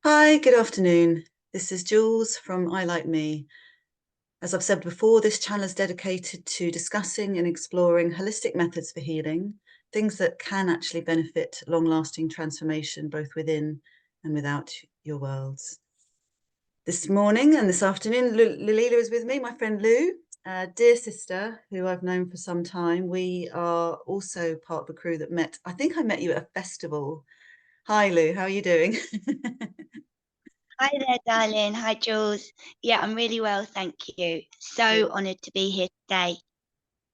Hi, good afternoon. This is Jules from I Like Me. As I've said before, this channel is dedicated to discussing and exploring holistic methods for healing, things that can actually benefit long-lasting transformation both within and without your worlds. This morning and this afternoon, Lulila is with me, my friend Lou, a dear sister who I've known for some time. We are also part of the crew that met, I think I met you at a festival. Hi, Lou, how are you doing? Hi there, darling. Hi, Jules. Yeah, I'm really well, thank you. So honoured to be here today.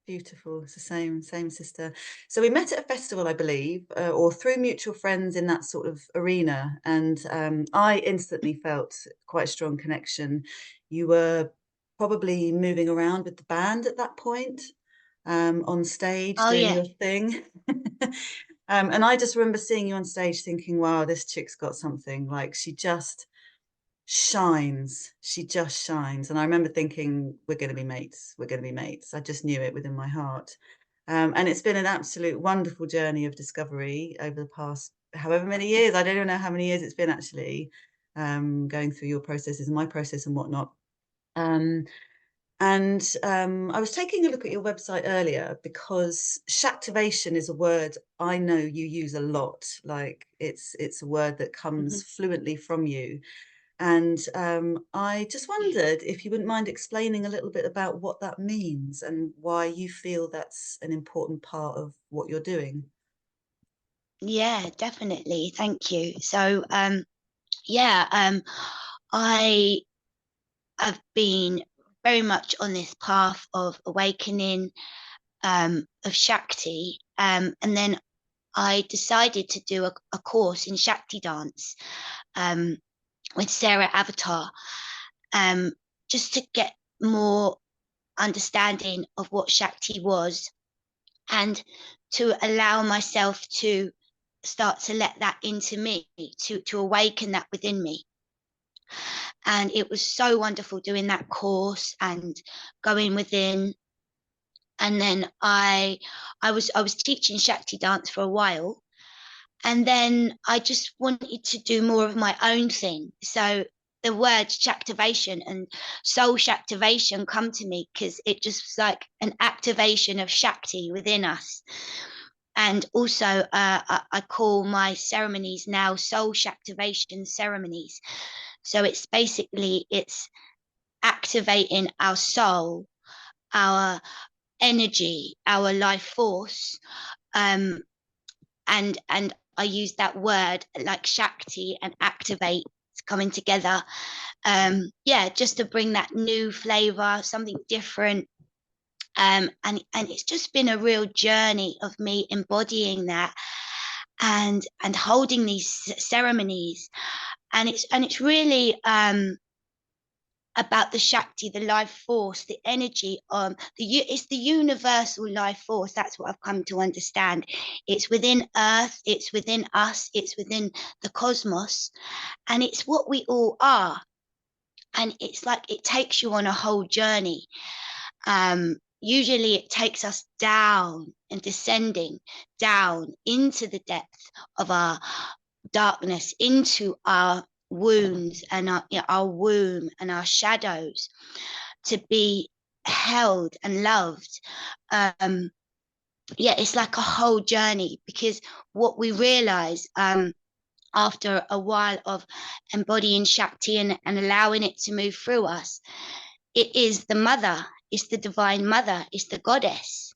Beautiful. It's the same sister. So we met at a festival, I believe, or through mutual friends in that sort of arena, and I instantly felt quite a strong connection. You were probably moving around with the band at that point, on stage Oh, doing yeah. your thing. And I just remember seeing you on stage thinking, wow, this chick's got something. Like she just shines. And I remember thinking, we're going to be mates, we're going to be mates. I just knew it within my heart. And it's been an absolute wonderful journey of discovery over the past however many years. I don't even know how many years it's been actually, going through your processes and my process and whatnot. um, and I was taking a look at your website earlier because Shaktivation is a word I know you use a lot. Like it's a word that Mhm. comes fluently from you. And I just wondered if you wouldn't mind explaining a little bit about what that means and why you feel that's an important part of what you're doing. Yeah, definitely. Thank you. Yeah, I have been very much on this path of awakening, of Shakti, and then I decided to do a course in Shakti dance, um, with Sarah Avatar, um, just to get more understanding of what Shakti was, and to allow myself to start to let that into me, to awaken that within me. And it was so wonderful doing that course and going within. And then I was teaching Shakti dance for a while, and then I just wanted to do more of my own thing. So the word Shaktivation and soul Shaktivation come to me because it just was like an activation of Shakti within us. And also, I call my ceremonies now soul Shaktivation ceremonies. So it's activating our soul, our energy, our life force, um, and I use that word like Shakti and activate coming together. Yeah, just to bring that new flavor, something different. And it's just been a real journey of me embodying that and holding these ceremonies. And it's really about the Shakti, the life force, the energy. It's the universal life force. That's what I've come to understand. It's within Earth. It's within us. It's within the cosmos, and it's what we all are. And it's like it takes you on a whole journey. Usually, it takes us down and descending down into the depth of our darkness, into our wounds and our womb and our shadows, to be held and loved. um yeah, it's like a whole journey, because what we realize, after a while of embodying Shakti and allowing it to move through us, it is the mother, it's the divine mother, it's the goddess.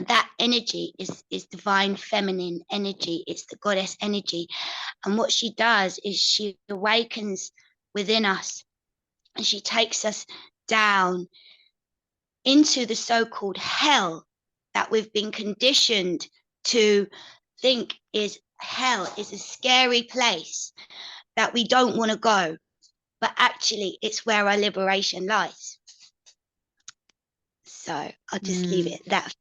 That energy is divine feminine energy, it's the goddess energy. And what she does is she awakens within us, and she takes us down into the so-called hell that we've been conditioned to think is hell, is a scary place that we don't want to go, but actually it's where our liberation lies. So I'll just leave Mm, it at that.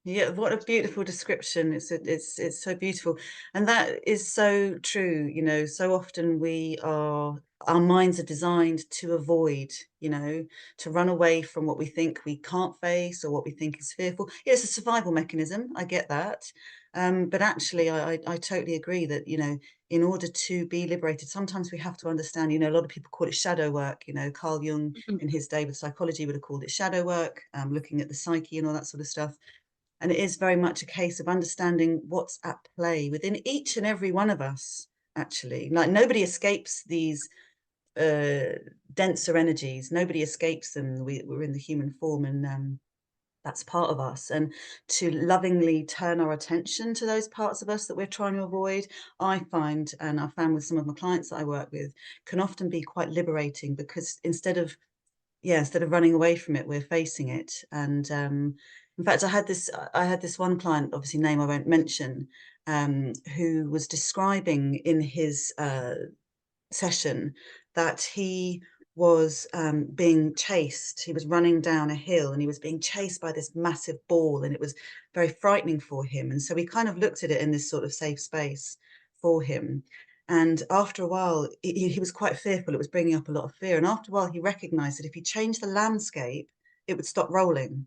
Yeah, what a beautiful description. It's so beautiful. And that is so true, you know, so often our minds are designed to avoid, you know, to run away from what we think we can't face or what we think is fearful. Yeah, it's a survival mechanism. I get that. But actually, I totally agree that, you know, in order to be liberated, sometimes we have to understand, you know, a lot of people call it shadow work. You know, Carl Jung Mhm. in his day with psychology would have called it shadow work, looking at the psyche and all that sort of stuff. And it is very much a case of understanding what's at play within each and every one of us, actually. Like nobody escapes these denser energies. Nobody escapes them. We're in the human form, and that's part of us. And to lovingly turn our attention to those parts of us that we're trying to avoid, I find, and I've found with some of my clients that I work with, can often be quite liberating, because instead of running away from it, we're facing it. And in fact, I had this one client, obviously name I won't mention, who was describing in his session that he was being chased. He was running down a hill and he was being chased by this massive ball, and it was very frightening for him. And so we kind of looked at it in this sort of safe space for him. And after a while, he was quite fearful. It was bringing up a lot of fear. And after a while, he recognized that if he changed the landscape, it would stop rolling.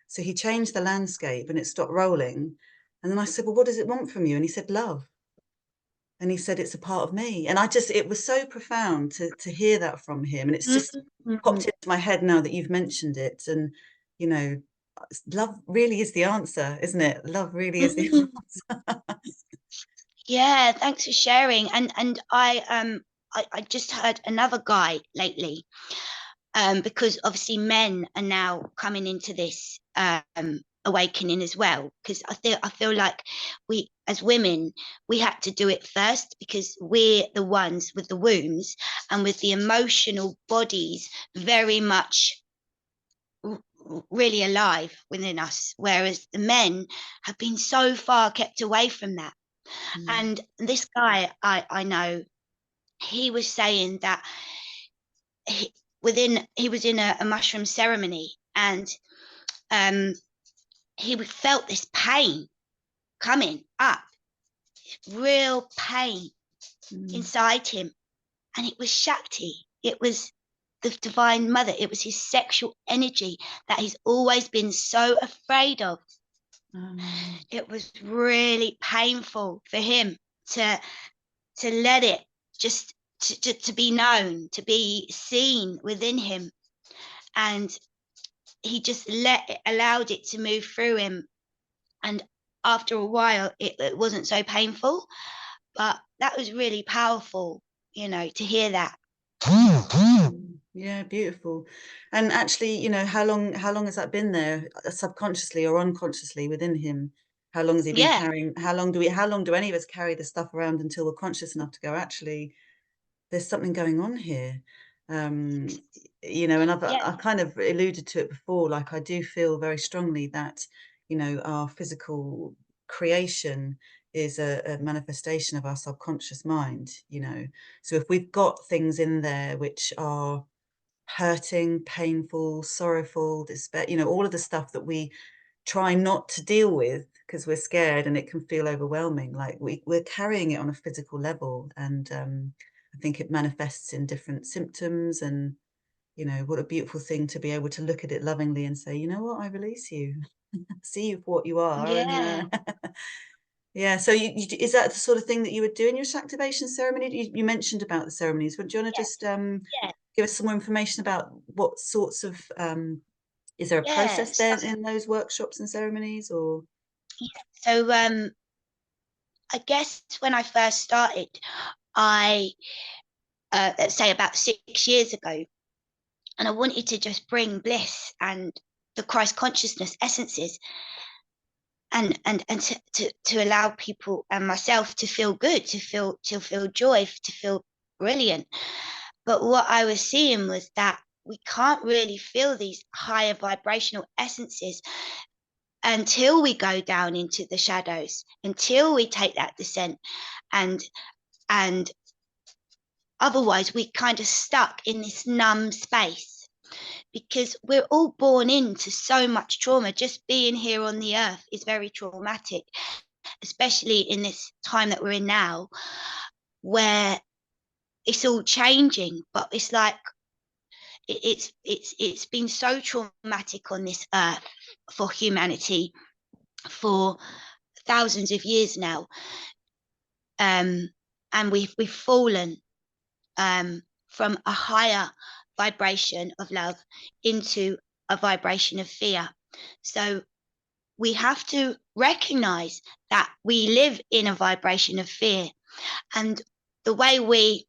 So he changed the landscape and it stopped rolling. And then I said, well, what does it want from you? And he said, love. And he said, it's a part of me. And it was so profound to hear that from him. And it's just Mhm. popped into my head now that you've mentioned it. And, you know, love really is the answer, isn't it? Love really is the Mhm. answer. Yeah, thanks for sharing. And I just heard another guy lately, because obviously men are now coming into this awakening as well. Because I feel like we as women we had to do it first because we're the ones with the wounds and with the emotional bodies very much really alive within us, whereas the men have been so far kept away from that. Mm, And this guy I know, he was saying that he, he was in a mushroom ceremony, and um, he felt this pain coming up, real pain mm, inside him, and it was Shakti. It was the Divine Mother. It was his sexual energy that he's always been so afraid of. um, It was really painful for him to let it just to be known, to be seen within him, and he just allowed it to move through him. And after a while, it wasn't so painful, but that was really powerful, to hear that. yeah, beautiful. And actually, you know, how long has that been there, subconsciously or unconsciously within him? How long has he been Yeah, carrying? How long do any of us carry this stuff around until we're conscious enough to go, actually, there's something going on here? Um, you know, and yeah, I kind of alluded to it before, like I do feel very strongly that, you know, our physical creation is a manifestation of our subconscious mind, you know. So if we've got things in there which are hurting, painful, sorrowful, despair, you know, all of the stuff that we try not to deal with because we're scared and it can feel overwhelming. Like we're carrying it on a physical level. And I think it manifests in different symptoms. And, you know, what a beautiful thing to be able to look at it lovingly and say, you know what, I release you, see you for what you are. And yeah, yeah, so is that the sort of thing that you would do in your Shaktivation ceremony? You mentioned about the ceremonies, but do you want to yeah, just yeah, give us some more information about what sorts of is there a yeah. process there in those workshops and ceremonies, or So I guess when I first started, I let's say about 6 years ago, and I wanted to just bring bliss and the Christ consciousness essences, and to allow people and myself to feel good, to feel joy, to feel brilliant. But what I was seeing was that we can't really feel these higher vibrational essences until we go down into the shadows, until we take that descent, and and otherwise we kind of stuck in this numb space because we're all born into so much trauma. Just being here on the earth is very traumatic, especially in this time that we're in now, where it's all changing. But it's like it's been so traumatic on this earth for humanity for thousands of years now, and we've fallen from a higher vibration of love into a vibration of fear. So we have to recognize that we live in a vibration of fear, and the way we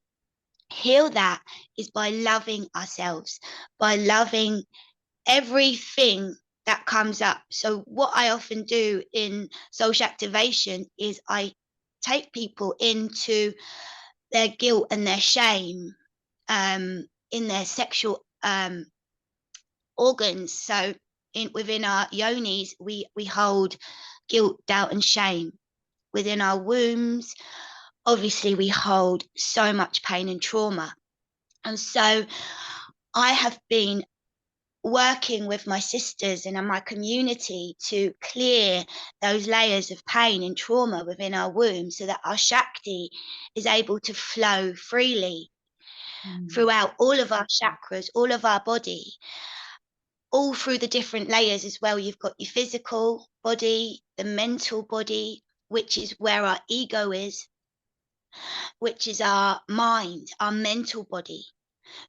heal that is by loving ourselves, by loving everything that comes up. So what I often do in soul Shaktivation is I take people into their guilt and their shame, in their sexual organs. So within our yonis, we hold guilt, doubt, and shame. Within our wombs, obviously, we hold so much pain and trauma. And so I have been working with my sisters and in my community to clear those layers of pain and trauma within our womb, so that our Shakti is able to flow freely throughout all of our chakras, all of our body, all through the different layers as well. You've got your physical body, the mental body, which is where our ego is, which is our mind, our mental body.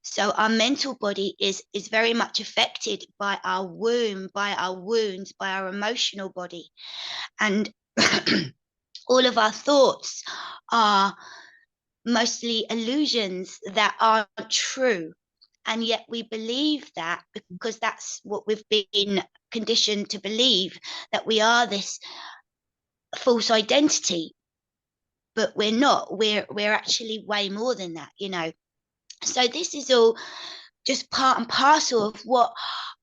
So our mental body is very much affected by our womb, by our wounds, by our emotional body. And all of our thoughts are mostly illusions that aren't true. And yet we believe that because that's what we've been conditioned to believe, that we are this false identity. But we're not. We're actually way more than that, you know. So this is all just part and parcel of what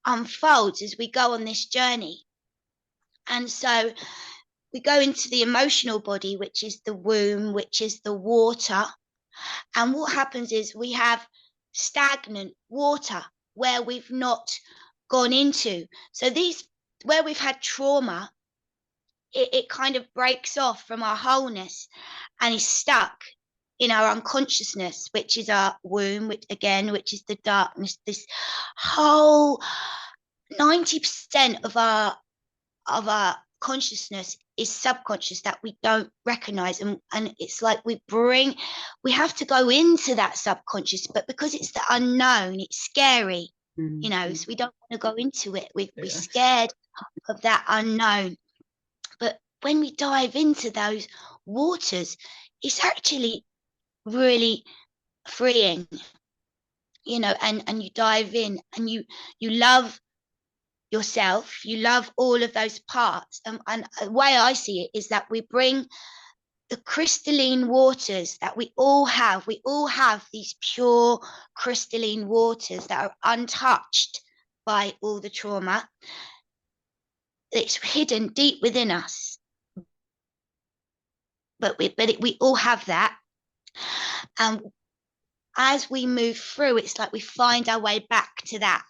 unfolds as we go on this journey. And so we go into the emotional body, which is the womb, which is the water. And what happens is we have stagnant water where we've not gone into. So these, where we've had trauma, it kind of breaks off from our wholeness and is stuck in our unconsciousness, which is our womb, which is the darkness. This whole 90% of our consciousness is subconscious that we don't recognize, and it's like we have to go into that subconscious, but because it's the unknown, it's scary, you know, so we don't want to go into it. We're scared of that unknown. But when we dive into those waters, it's actually really freeing, you know, and you dive in and you love yourself, you love all of those parts. And the way I see it is that we bring the crystalline waters that we all have these pure crystalline waters that are untouched by all the trauma. It's hidden deep within us, but we all have that. And as we move through, it's like we find our way back to that,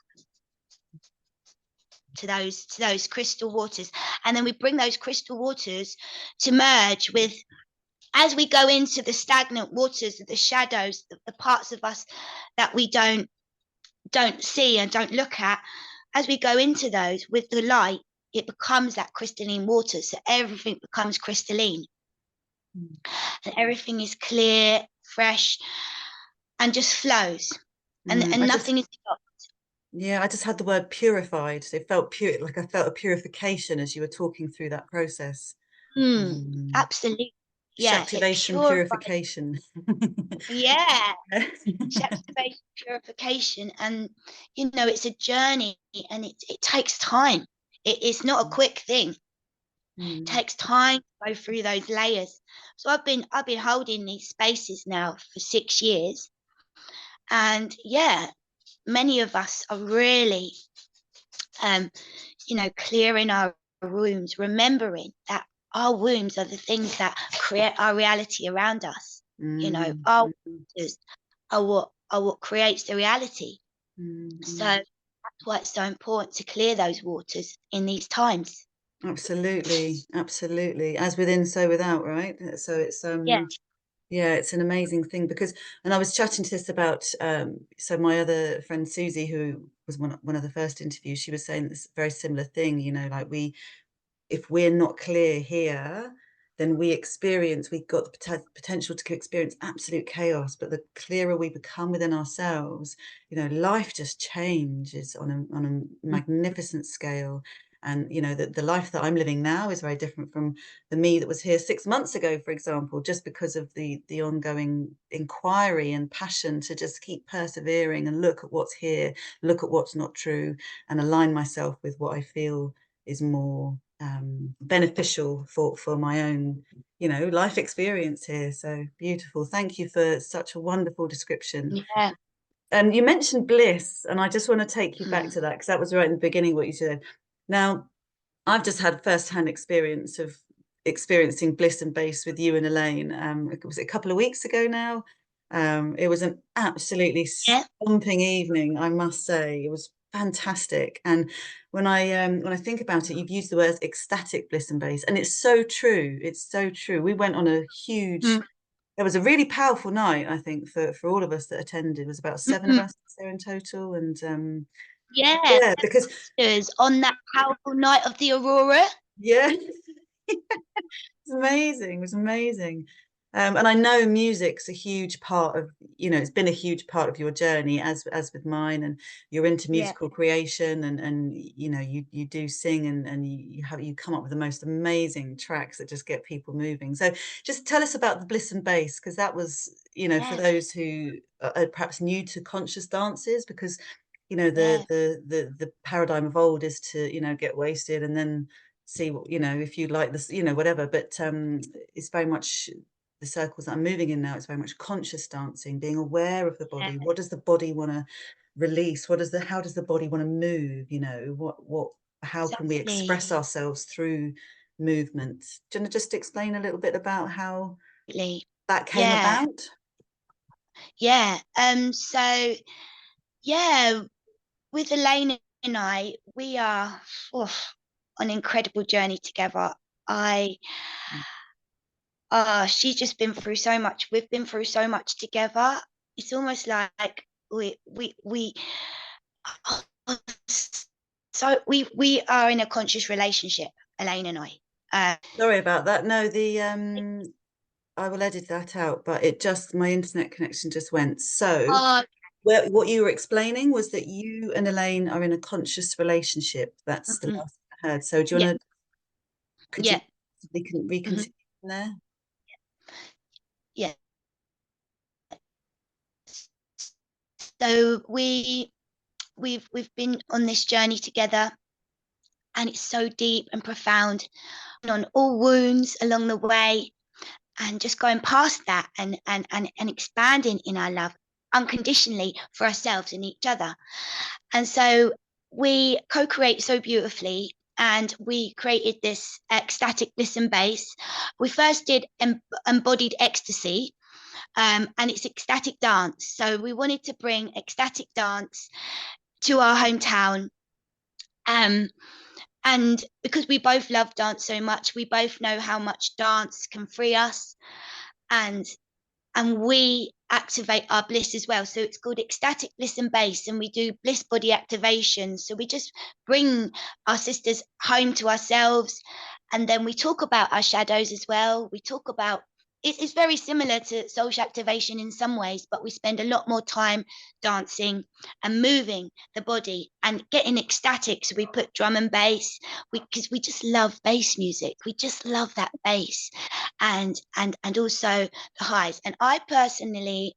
to those crystal waters. And then we bring those crystal waters to merge with, as we go into the stagnant waters, the shadows, the parts of us that we don't see and don't look at, as we go into those with the light, it becomes that crystalline water. So everything becomes crystalline. And everything is clear, fresh, and just flows. And nothing is blocked. Yeah, I just had the word purified. It felt pure, like I felt a purification as you were talking through that process. Absolutely. Yeah. Shaktivation, purification. Yeah. Shaktivation, purification. And, you know, it's a journey, and it takes time. It's not a quick thing. It takes time to go through those layers. So I've been holding these spaces now for 6 years. And yeah, many of us are really, you know, clearing our wombs, remembering that our wombs are the things that create our reality around us. You know, our waters are what creates the reality. So that's why it's so important to clear those waters in these times. Absolutely, absolutely. As within, so without, right? So it's Yeah. yeah, it's an amazing thing because, and I was chatting to this about, so my other friend Susie, who was one of the first interviews, she was saying this very similar thing, you know, like if we're not clear here, then we've got the potential to experience absolute chaos. But the clearer we become within ourselves, you know, life just changes on a magnificent scale. And, you know, the life that I'm living now is very different from the me that was here 6 months ago, for example, just because of the ongoing inquiry and passion to just keep persevering and look at what's here, look at what's not true, and align myself with what I feel is more beneficial for my own, you know, life experience here. So beautiful. Thank you for such a wonderful description. Yeah. You mentioned bliss, and I just want to take you back Mm. to that because that was right in the beginning what you said. Now, I've just had first-hand experience of experiencing bliss and bass with you and Elaine. Was it a couple of weeks ago now? It was an absolutely Yeah. stomping evening, I must say. It was fantastic. And when I think about it, you've used the words ecstatic bliss and bass, and it's so true. It's so true. We went on a huge. Mm. It was a really powerful night, I think, for all of us that attended. It was about seven of Mm-mm. us there in total, and Yeah. yeah, because On that powerful night of the aurora. yeah. It's amazing. It was amazing. And I know music's a huge part of, you know, it's been a huge part of your journey as with mine, and you're into Yeah. musical creation and you know, you do sing and you come up with the most amazing tracks that just get people moving. So just tell us about the bliss and bass, because that was, you know, for Yeah. those who are perhaps new to conscious dances, because you know Yeah. the paradigm of old is to, you know, get wasted and then see what, you know, if you like this, you know, whatever. But it's very much the circles that I'm moving in now. It's very much conscious dancing, being aware of the Yeah. body. What does the body want to release? How does the body want to move? You know, how can we Exactly. express ourselves through movement? Do you want to just explain a little bit about how that came Yeah. about? Yeah. So yeah, with Elaine and I, we are on an incredible journey together. I she's just been through so much. We've been through so much together. It's almost like we we are in a conscious relationship, Elaine and I. Sorry about that. No, the I will edit that out, but my internet connection just went. So Uh, what you were explaining was that you and Elaine are in a conscious relationship. That's the last I heard. So do you yeah, want to, could you yeah, recontinue mhm, from there? yeah. So we've been on this journey together, and it's so deep and profound, and on all wounds along the way, and just going past that and expanding in our love unconditionally for ourselves and each other. And so we co-create so beautifully, and we created this ecstatic bliss and bass. We first did embodied ecstasy, and it's ecstatic dance. So we wanted to bring ecstatic dance to our hometown. Um, and because we both love dance so much, we both know how much dance can free us, and we activate our bliss as well. So it's called ecstatic bliss and bass, and we do bliss body activation. So we just bring our sisters home to ourselves, and then we talk about our shadows as well. We talk about it's very similar to soul activation in some ways, but we spend a lot more time dancing and moving the body and getting ecstatic. So we put drum and bass, because we just love bass music. We just love that bass, and also the highs. And I personally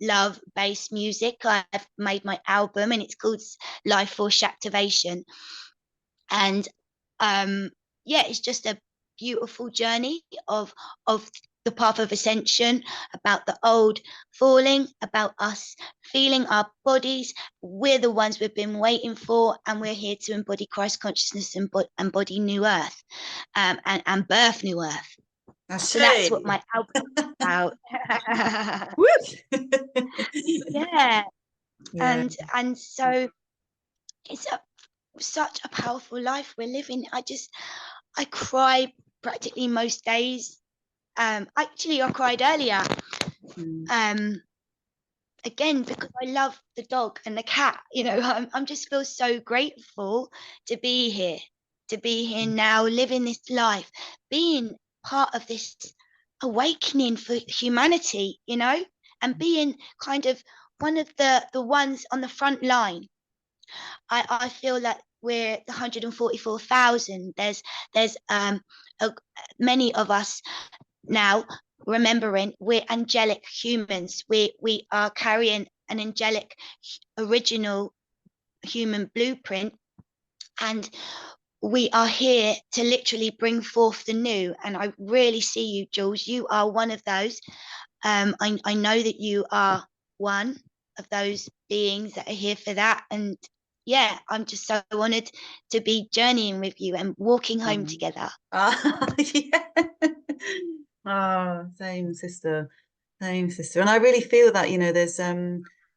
love bass music. I've made my album, and it's called Life Force Shaktivation. And yeah, it's just a beautiful journey of the path of ascension, about the old falling, about us feeling our bodies. We're the ones we've been waiting for, and we're here to embody Christ consciousness and embody new earth, and birth new earth. So that's what Ashay. my album is about. Whoop. Yeah. Yeah. And so it's such a powerful life we're living. I cry practically most days. Actually, I cried earlier. Mm. Um, again, because I love the dog and the cat. I'm just feel so grateful to be here, now, living this life, being part of this awakening for humanity, and being kind of one of the ones on the front line. I feel like we're the 144,000. There's a, many of us now remembering we're angelic humans. We are carrying an angelic original human blueprint, and we are here to literally bring forth the new. And I really see you, Jules. You are one of those. I know that you are one of those beings that are here for that. And yeah, I'm just so honored to be journeying with you and walking home together. Yeah. Oh, same sister. Same sister. And I really feel that, there's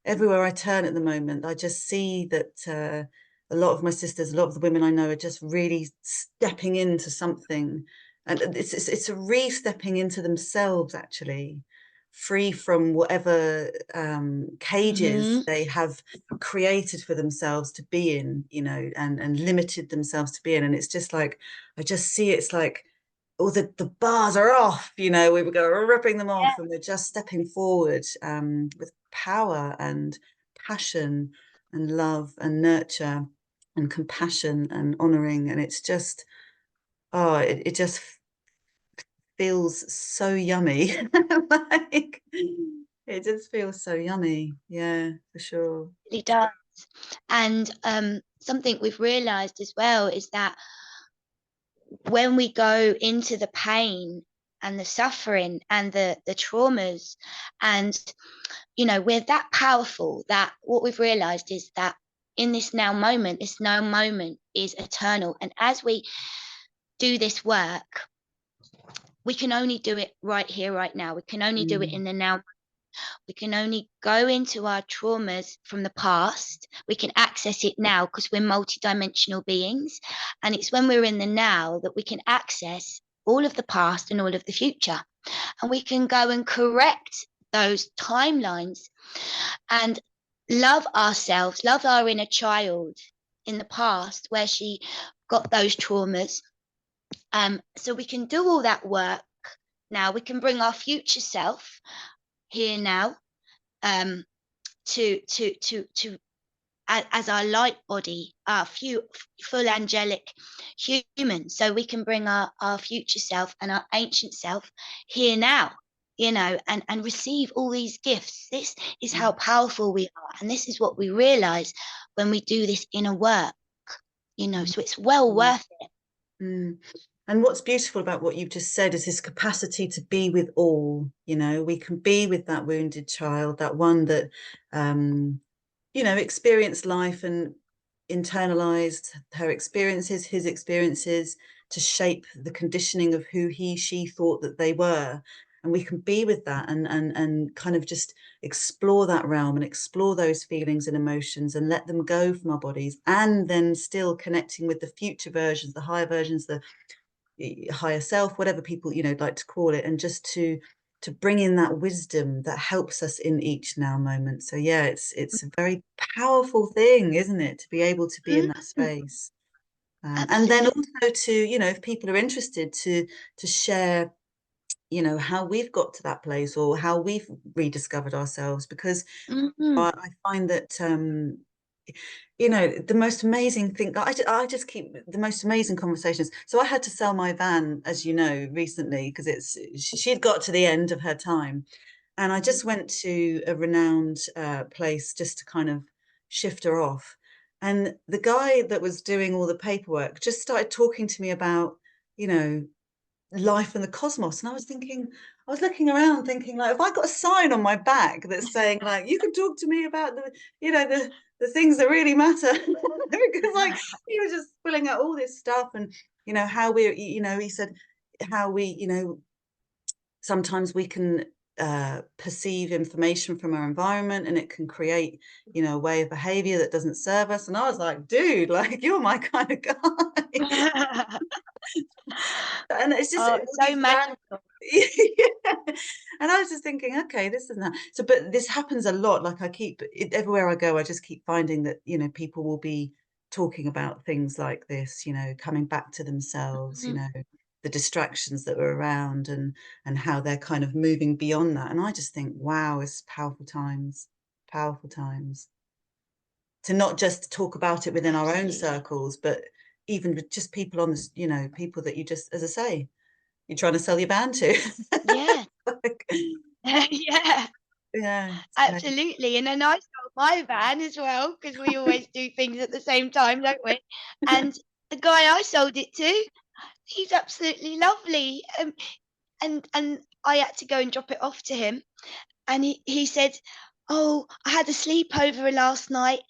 everywhere I turn at the moment, I just see that a lot of my sisters, a lot of the women I know are just really stepping into something. And it's a re-stepping into themselves, actually, free from whatever cages Mm-hmm. they have created for themselves to be in, and limited themselves to be in. And it's just like, I just see it's like, all the bars are off, we were going ripping them off, and we're just stepping forward with power and passion and love and nurture and compassion and honoring. And it's just, oh, it just feels so yummy. Like, it just feels so yummy. Yeah, for sure. It really does. And something we've realized as well is that when we go into the pain and the suffering and the traumas, and we're that powerful, that what we've realized is that in this now moment is eternal. And as we do this work, we can only do it right here, right now. We can only do it Mm, in the now. We can only go into our traumas from the past. We can access it now because we're multidimensional beings. And it's when we're in the now that we can access all of the past and all of the future. And we can go and correct those timelines and love ourselves, love our inner child in the past where she got those traumas. So we can do all that work now. We can bring our future self here now, um, to as our light body, our full angelic human. So we can bring our future self and our ancient self here now, and receive all these gifts. This is how powerful we are. And this is what we realize when we do this inner work, mm, so it's well mm, worth it. mm. And what's beautiful about what you've just said is this capacity to be with all. We can be with that wounded child, that one that, experienced life and internalized her experiences, his experiences, to shape the conditioning of who he, she thought that they were. And we can be with that and kind of just explore that realm and explore those feelings and emotions and let them go from our bodies, and then still connecting with the future versions, the higher versions, the higher self, whatever people like to call it, and just to bring in that wisdom that helps us in each now moment. So yeah, it's a very powerful thing, isn't it, to be able to be in that Mm, space, and then absolutely. also to, if people are interested, to share, how we've got to that place or how we've rediscovered ourselves, because Mm-hmm. I find that the most amazing thing, I just keep the most amazing conversations. So I had to sell my van, as you know, recently, because she'd got to the end of her time, and I just went to a renowned place just to kind of shift her off. And the guy that was doing all the paperwork just started talking to me about, you know life and the cosmos. And I was looking around thinking, like, if I got a sign on my back that's saying, like, you can talk to me about the things that really matter. Because, like, he was just filling out all this stuff, and how he said how we, sometimes we can perceive information from our environment, and it can create, you know, a way of behavior that doesn't serve us. And I was like, dude, like, you're my kind of guy. And it's just Oh, all so these random magical. yeah. And I was just thinking, okay, this isn't that. So, but this happens a lot. Like I keep everywhere I go, I just keep finding that, you know, people will be talking about things like this, you know, coming back to themselves, you Mhm. know, the distractions that were around, and how they're kind of moving beyond that. And I just think, wow, it's powerful times to not just talk about it within our own Absolutely. circles, but even with just people on this, you know, people that you just, as I say, you're trying to sell your band to. Yeah. Like, Yeah. yeah. So, Absolutely. And then I sold my van as well, because we always do things at the same time, don't we? And the guy I sold it to, he's absolutely lovely. And I had to go and drop it off to him. And he said, "Oh, I had a sleepover last night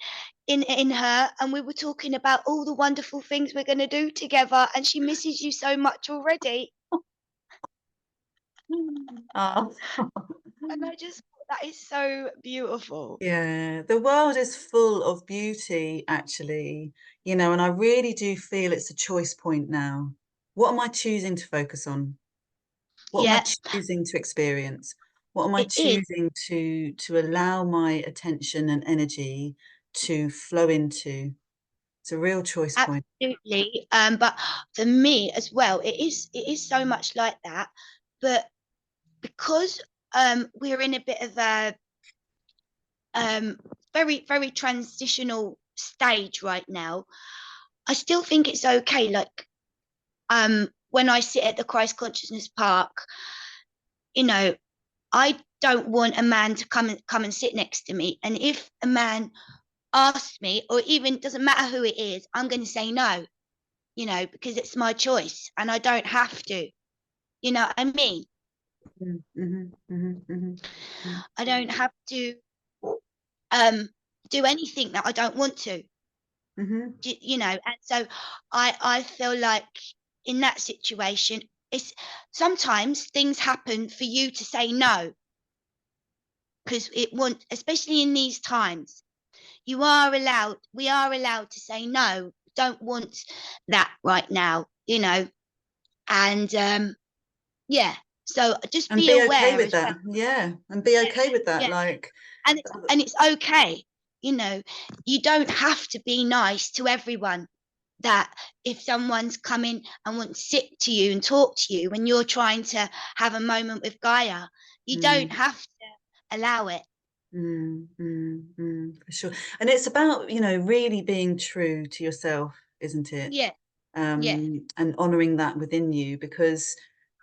in her, and we were talking about all the wonderful things we're going to do together, and she misses you so much already." oh. And I just thought that is so beautiful. Yeah, the world is full of beauty, actually, you know, and I really do feel it's a choice point now. What am I choosing to focus on? What am I Yeah, choosing to experience? What am I it is. choosing to allow my attention and energy to flow into? It's a real choice point. Absolutely. But for me as well, it is so much like that. But because we're in a bit of a um very, very transitional stage right now, I still think it's okay. Like when I sit at the Christ Consciousness Park, you know, I don't want a man to come and sit next to me. And if a man asks me, or even doesn't matter who it is, I'm going to say no, because it's my choice and I don't have to. You know what I mean? Mhm, mhm, mhm, mhm, mhm, I don't have to um, do anything that I don't want to. mhm, And so I feel like in that situation, it's sometimes things happen for you to say no, because especially in these times, we are allowed to say no. Don't want that right now, and yeah. So just and be be okay aware with as well. that. Yeah, and be Yeah, okay with that. yeah. Like, And it's okay. You don't have to be nice to everyone. That if someone's coming and wants to sit to you and talk to you when you're trying to have a moment with Gaia, you don't mm, have to allow it. for sure. And it's about, you know, really being true to yourself, isn't it? Yeah, yeah, And honoring that within you, because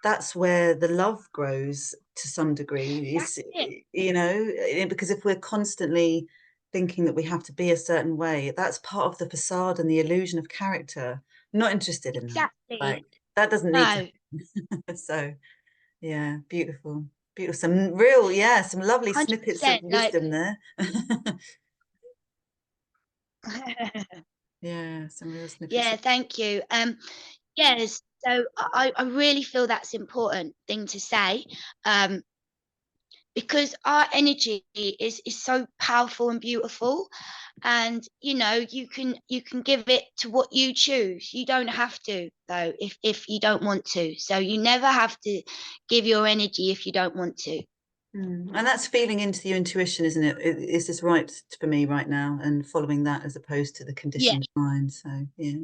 that's where the love grows to some degree. that's It's, it. you know, because if we're constantly thinking that we have to be a certain way, that's part of the facade and the illusion of character. I'm not interested in that. Exactly. Like, that doesn't need to No, happen. So, yeah, beautiful. Beautiful. Some real, yeah, some lovely snippets of 100%. Like, wisdom there. Yeah, some real snippets yeah, of. thank you. Yes, so I really feel that's important thing to say. Um, because our energy is so powerful and beautiful, and you can give it to what you choose. You don't have to, though, if you don't want to. So you never have to give your energy if you don't want to. And that's feeling into your intuition, isn't it? Is this right for me right now? And following that as opposed to the Yeah, conditioned mind. So, yeah.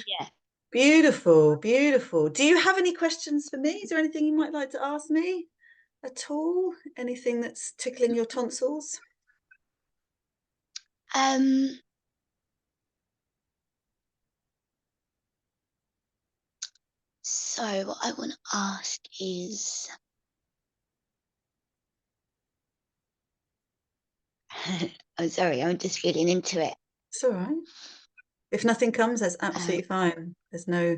yeah. Beautiful, beautiful. Do you have any questions for me? Is there anything you might like to ask me at all? Anything that's tickling your tonsils? um so what I want to ask is I'm sorry, I'm just feeling into it. It's all right. If nothing comes, that's um absolutely fine. There's no.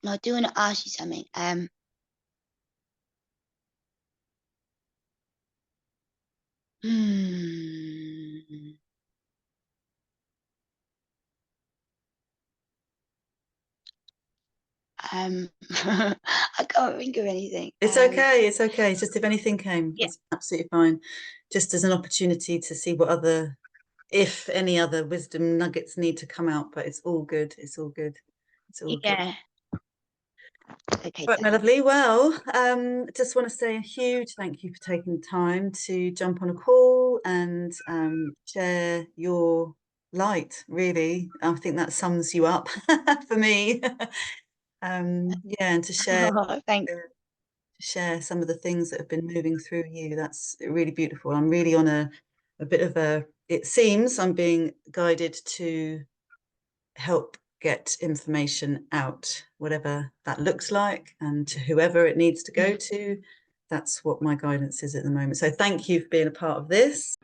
no, I do want to ask you something. Hmm. Um, I can't think of anything. It's okay. It's okay. It's just if anything came, Yeah, that's absolutely fine. Just as an opportunity to see what other, if any other wisdom nuggets need to come out, but it's all good. It's all good. It's all good. yeah. Okay, Right, my darling. lovely. Well, just want to say a huge thank you for taking the time to jump on a call and share your light, really. I think that sums you up for me. Yeah, and to Oh, thanks. share some of the things that have been moving through you. That's really beautiful. I'm really on a bit of a, it seems I'm being guided to help get information out, whatever that looks like, and to whoever it needs to go to. That's what my guidance is at the moment. So thank you for being a part of this.